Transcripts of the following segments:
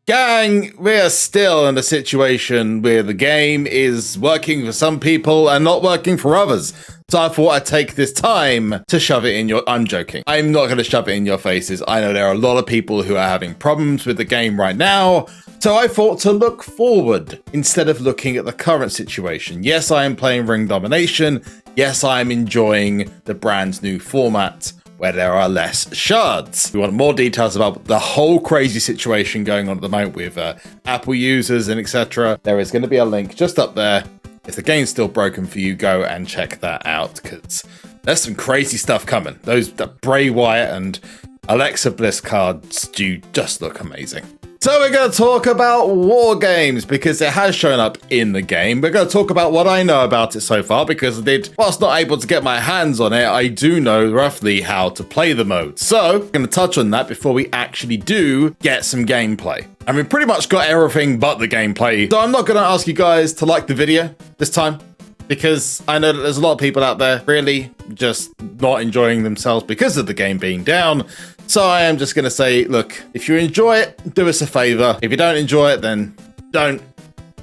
Gang, we're still in a situation where the game is working for some people and not working for others. So I thought I'd take this time to shove it in your... I'm joking. I'm not going to shove it in your faces. I know there are a lot of people who are having problems with the game right now. So I thought to look forward instead of looking at the current situation. Yes, I am playing Ring Domination. Yes, I am enjoying the brand new format where there are less shards. If you want more details about the whole crazy situation going on at the moment with Apple users and etc., there is going to be a link just up there. If the game's still broken for you, go and check that out, because there's some crazy stuff coming. The Bray Wyatt and Alexa Bliss cards do just look amazing. So we're going to talk about War Games because it has shown up in the game. We're going to talk about what I know about it so far because whilst not able to get my hands on it, I do know roughly how to play the mode. So I'm going to touch on that before we actually do get some gameplay. And we pretty much got everything but the gameplay. So I'm not going to ask you guys to like the video this time, because I know that there's a lot of people out there really just not enjoying themselves because of the game being down. So I am just going to say, look, if you enjoy it, do us a favor. If you don't enjoy it, then don't.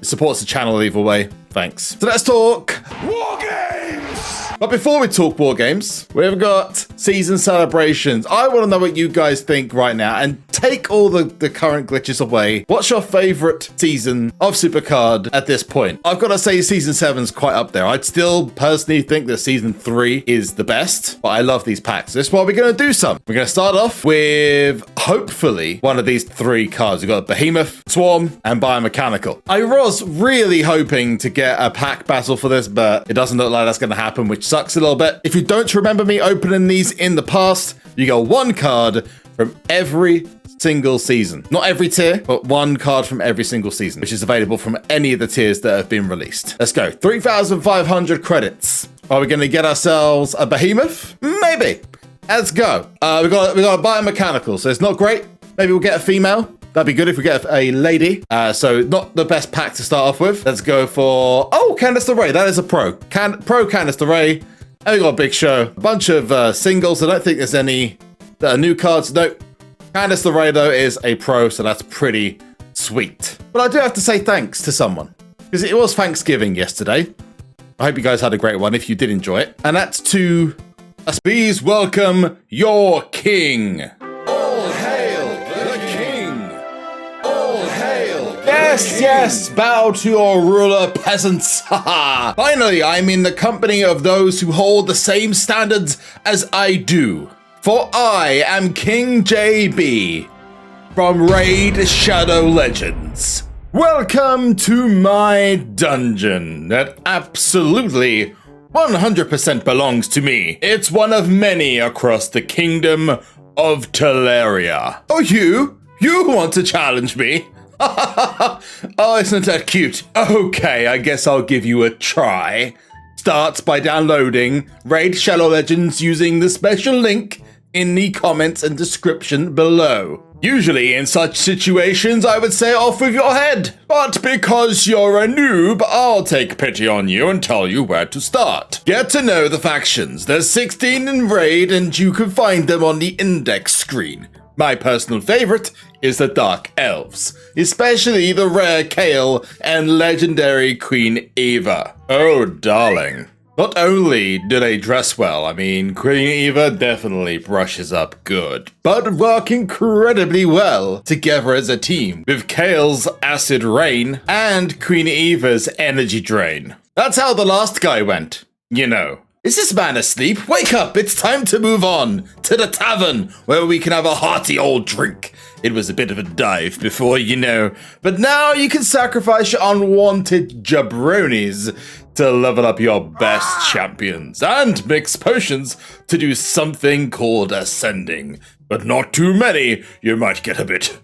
It supports the channel either way. Thanks. So let's talk War Games! But before we talk War Games, we've got season celebrations. I want to know what you guys think right now, and take all the current glitches away. What's your favorite season of SuperCard at this point? I've got to say season 7's quite up there. I'd still personally think that season 3 is the best, but I love these packs. This is what we're going to do some. We're going to start off with, hopefully, one of these 3 cards. We've got Behemoth, Swarm, and Biomechanical. I was really hoping to get a pack battle for this, but it doesn't look like that's going to happen, which sucks a little bit. If you don't remember me opening these in the past, you got 1 card from every single season. Not every tier, but 1 card from every single season, which is available from any of the tiers that have been released. Let's go. 3,500 credits. Are we going to get ourselves a Behemoth? Maybe. Let's go. We got a Biomechanical, so it's not great. Maybe we'll get a female. That'd be good if we get a lady. So not the best pack to start off with. Let's go for... Oh, Candice LeRae. That is a pro. Pro Candice LeRae. And we got a Big Show. A bunch of singles. I don't think there's any that are new cards. Nope. Candice LeRae, though, is a pro, so that's pretty sweet. But I do have to say thanks to someone, because it was Thanksgiving yesterday. I hope you guys had a great one if you did enjoy it. And that's to... Please welcome your king. All hail the king. All hail the king. Yes, bow to your ruler, peasants. Finally, I'm in the company of those who hold the same standards as I do. For I am King JB from Raid Shadow Legends. Welcome to my dungeon that absolutely 100% belongs to me. It's one of many across the kingdom of Teleria. Oh, you want to challenge me? Oh, isn't that cute? Okay, I guess I'll give you a try. Starts by downloading Raid Shadow Legends using the special link in the comments and description below. Usually in such situations, I would say off with your head. But because you're a noob, I'll take pity on you and tell you where to start. Get to know the factions. There's 16 in Raid and you can find them on the index screen. My personal favorite is the Dark Elves, especially the rare Kale and legendary Queen Eva. Oh, darling. Not only do they dress well, I mean, Queen Eva definitely brushes up good, but work incredibly well together as a team, with Kale's Acid Rain and Queen Eva's Energy Drain. That's how the last guy went, you know. Is this man asleep? Wake up, it's time to move on to the tavern, where we can have a hearty old drink. It was a bit of a dive before, you know, but now you can sacrifice your unwanted jabronis to level up your best champions and mix potions to do something called ascending. But not too many, you might get a bit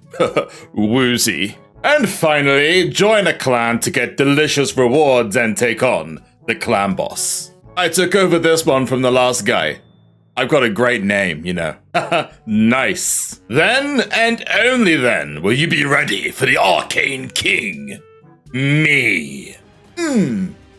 woozy. And finally, join a clan to get delicious rewards and take on the clan boss. I took over this one from the last guy. I've got a great name, you know. Nice. Then, and only then, will you be ready for the Arcane King. Me.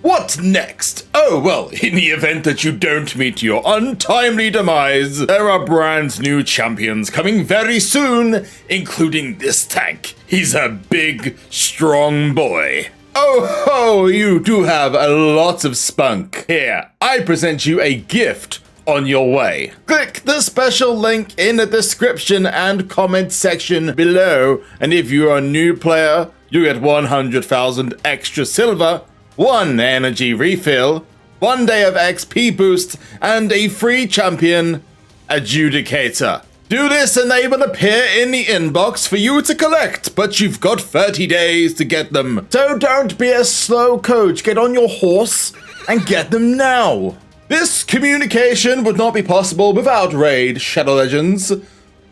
What next? Oh, well, in the event that you don't meet your untimely demise, there are brand new champions coming very soon, including this tank. He's a big, strong boy. Oh ho, you do have a lot of spunk. Here, I present you a gift on your way. Click the special link in the description and comment section below, and if you're a new player, you get 100,000 extra silver, 1 energy refill, 1 day of XP boost, and a free champion adjudicator. Do this and they will appear in the inbox for you to collect, but you've got 30 days to get them. So don't be a slow coach. Get on your horse and get them now. This communication would not be possible without Raid Shadow Legends. So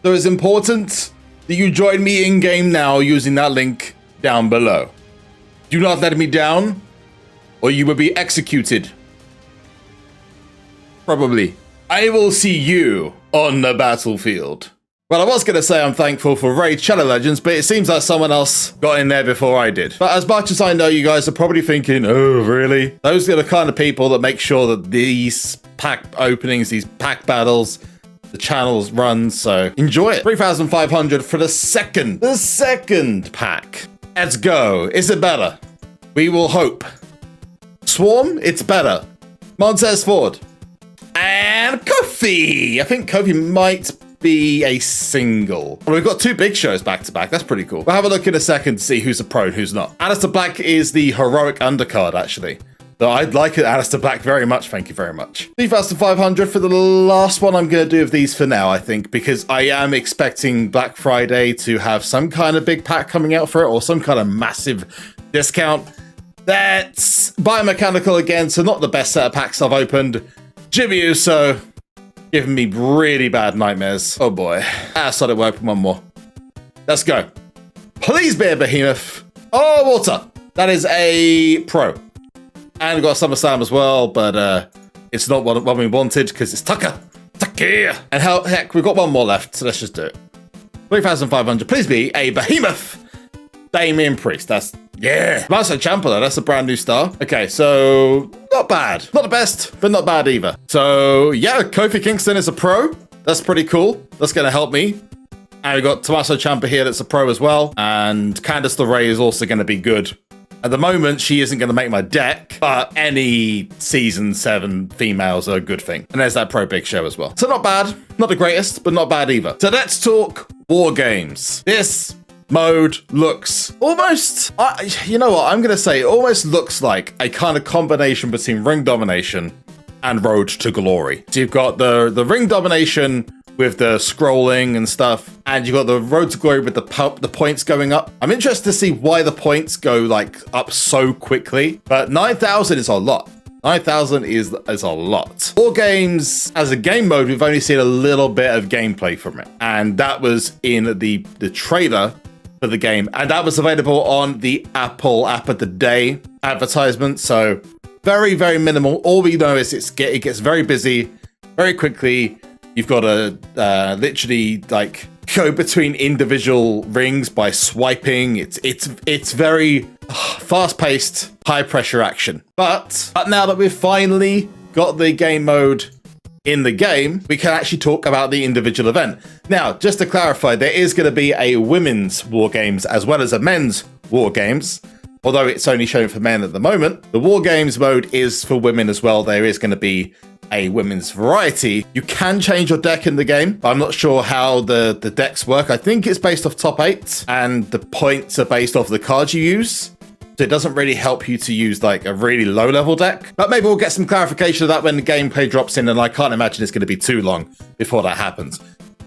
it's important that you join me in-game now using that link down below. Do not let me down, or you will be executed. Probably. I will see you on the battlefield. Well, I was going to say I'm thankful for Raid Shadow Legends, but it seems like someone else got in there before I did. But as much as I know you guys are probably thinking, oh, really? Those are the kind of people that make sure that these pack openings, these pack battles, the channels run, so enjoy it. 3,500 for the second pack. Let's go. Is it better? We will hope. Swarm, it's better. Montez Ford. And Kofi! I think Kofi might be a single. Well, we've got 2 big shows back to back. That's pretty cool. We'll have a look in a second to see who's a pro and who's not. Aleister Black is the heroic undercard, actually. So I'd like it, Aleister Black, very much. Thank you very much. 3,500 for the last one I'm going to do of these for now, I think, because I am expecting Black Friday to have some kind of big pack coming out for it or some kind of massive discount. That's biomechanical again, so not the best set of packs I've opened. Jimmy Uso giving me really bad nightmares. Oh boy. I started working one more. Let's go. Please be a behemoth. Oh, water. That is a pro. And we've got SummerSlam as well, but it's not what we wanted because it's Tucker. Tucker. And heck, we've got one more left, so let's just do it. 3,500. Please be a behemoth. Damian Priest. That's, yeah. Tommaso Ciampa, though. That's a brand new star. Okay, so not bad. Not the best, but not bad either. So yeah, Kofi Kingston is a pro. That's pretty cool. That's going to help me. And we've got Tommaso Ciampa here that's a pro as well. And Candice LeRae is also going to be good. At the moment, she isn't going to make my deck, but any season 7 females are a good thing. And there's that Pro Big Show as well. So not bad. Not the greatest, but not bad either. So let's talk War Games. This mode looks almost, you know what, I'm going to say it almost looks like a kind of combination between Ring Domination and Road to Glory. So you've got the Ring Domination with the scrolling and stuff, and you've got the Road to Glory with the points going up. I'm interested to see why the points go like up so quickly, but 9,000 is a lot. 9,000 is a lot. War Games, as a game mode, we've only seen a little bit of gameplay from it, and that was in the trailer for the game, and that was available on the Apple App of the Day advertisement, so very, very minimal. All we know is it gets very busy very quickly. You've got to literally like go between individual rings by swiping. It's very fast-paced, high-pressure action. But now that we've finally got the game mode in the game, we can actually talk about the individual event. Now, just to clarify, there is going to be a women's War Games as well as a men's War Games. Although it's only shown for men at the moment, the War Games mode is for women as well. There is going to be a women's variety. You can change your deck in the game, but I'm not sure how the decks work. I think it's based off top 8, and the points are based off the cards you use. So it doesn't really help you to use like a really low level deck, but maybe we'll get some clarification of that when the gameplay drops in, and I can't imagine it's going to be too long before that happens.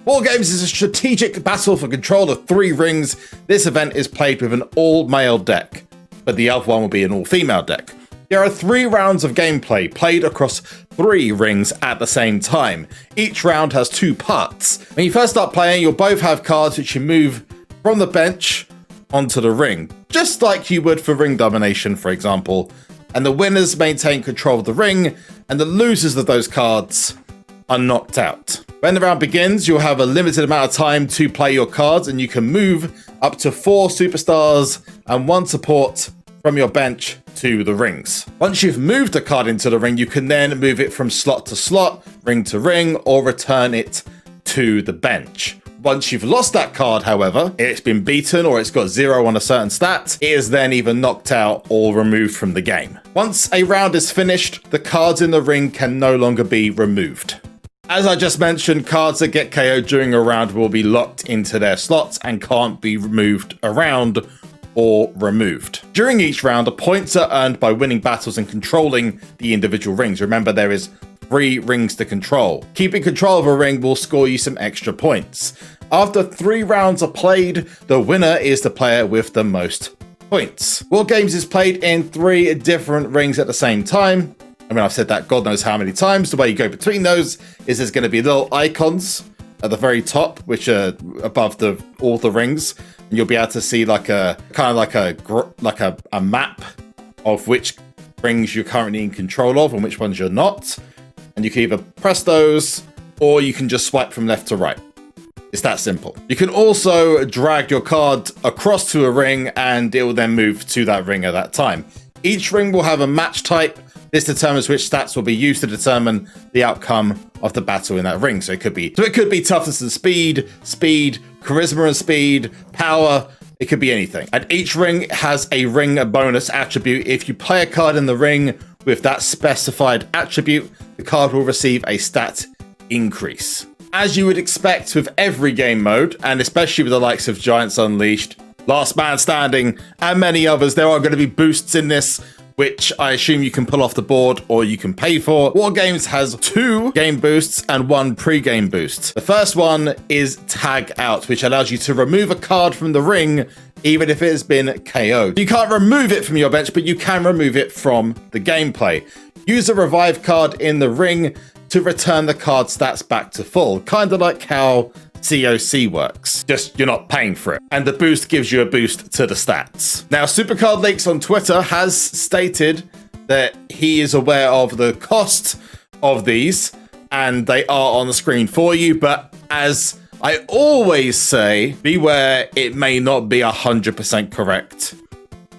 War Games is a strategic battle for control of 3 rings. This event is played with an all-male deck, but the other one will be an all-female deck. There are 3 rounds of gameplay played across 3 rings at the same time. Each round has 2 parts. When you first start playing, you'll both have cards which you move from the bench onto the ring, just like you would for Ring Domination, for example. And the winners maintain control of the ring, and the losers of those cards are knocked out. When the round begins, you'll have a limited amount of time to play your cards, and you can move up to 4 superstars and 1 support from your bench to the rings. Once you've moved the card into the ring, you can then move it from slot to slot, ring to ring, or return it to the bench. Once you've lost that card, however, it's been beaten or it's got 0 on a certain stat, it is then either knocked out or removed from the game. Once a round is finished, the cards in the ring can no longer be removed. As I just mentioned, cards that get KO'd during a round will be locked into their slots and can't be moved around or removed. During each round, the points are earned by winning battles and controlling the individual rings. Remember, there is 3 rings to control. Keeping control of a ring will score you some extra points. After 3 rounds are played, the winner is the player with the most points. War Games is played in 3 different rings at the same time. I mean, I've said that God knows how many times. The way you go between those is there's going to be little icons at the very top, which are above all the rings. And you'll be able to see like a map of which rings you're currently in control of and which ones you're not. And you can either press those or you can just swipe from left to right. It's that simple. You can also drag your card across to a ring and it will then move to that ring at that time. Each ring will have a match type. This determines which stats will be used to determine the outcome of the battle in that ring. So it could be toughness and speed, charisma and speed, power. It could be anything. And each ring has a ring bonus attribute. If you play a card in the ring with that specified attribute, the card will receive a stat increase. As you would expect with every game mode, and especially with the likes of Giants Unleashed, Last Man Standing, and many others, there are going to be boosts in this, which I assume you can pull off the board or you can pay for. War Games has 2 game boosts and 1 pre-game boost. The first one is Tag Out, which allows you to remove a card from the ring even if it has been KO'd. You can't remove it from your bench, but you can remove it from the gameplay. Use a revive card in the ring to return the card stats back to full, kind of like how COC works, just you're not paying for it. And the boost gives you a boost to the stats. Now, SuperCard Leaks on Twitter has stated that he is aware of the cost of these and they are on the screen for you. But as I always say, beware, it may not be 100% correct.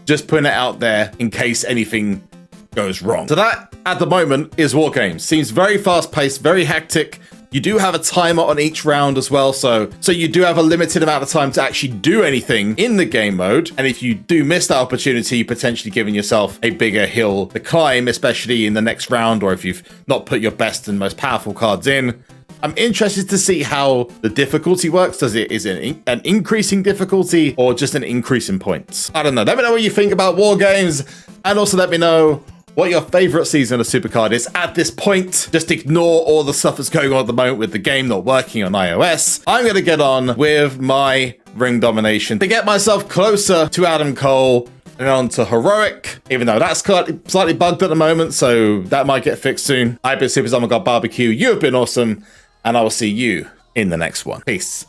Just putting it out there in case anything goes wrong. So that, at the moment, is War Games. Seems very fast-paced, very hectic. You do have a timer on each round as well, so you do have a limited amount of time to actually do anything in the game mode. And if you do miss that opportunity, you're potentially giving yourself a bigger hill to climb, especially in the next round, or if you've not put your best and most powerful cards in. I'm interested to see how the difficulty works. Is it an increasing difficulty or just an increase in points? I don't know. Let me know what you think about War Games, and also let me know what your favorite season of SuperCard is at this point. Just ignore all the stuff that's going on at the moment with the game not working on iOS. I'm going to get on with my ring domination to get myself closer to Adam Cole and on to Heroic, even though that's slightly bugged at the moment, so that might get fixed soon. I've been SuperZombGBBQ. You have been awesome, and I will see you in the next one. Peace.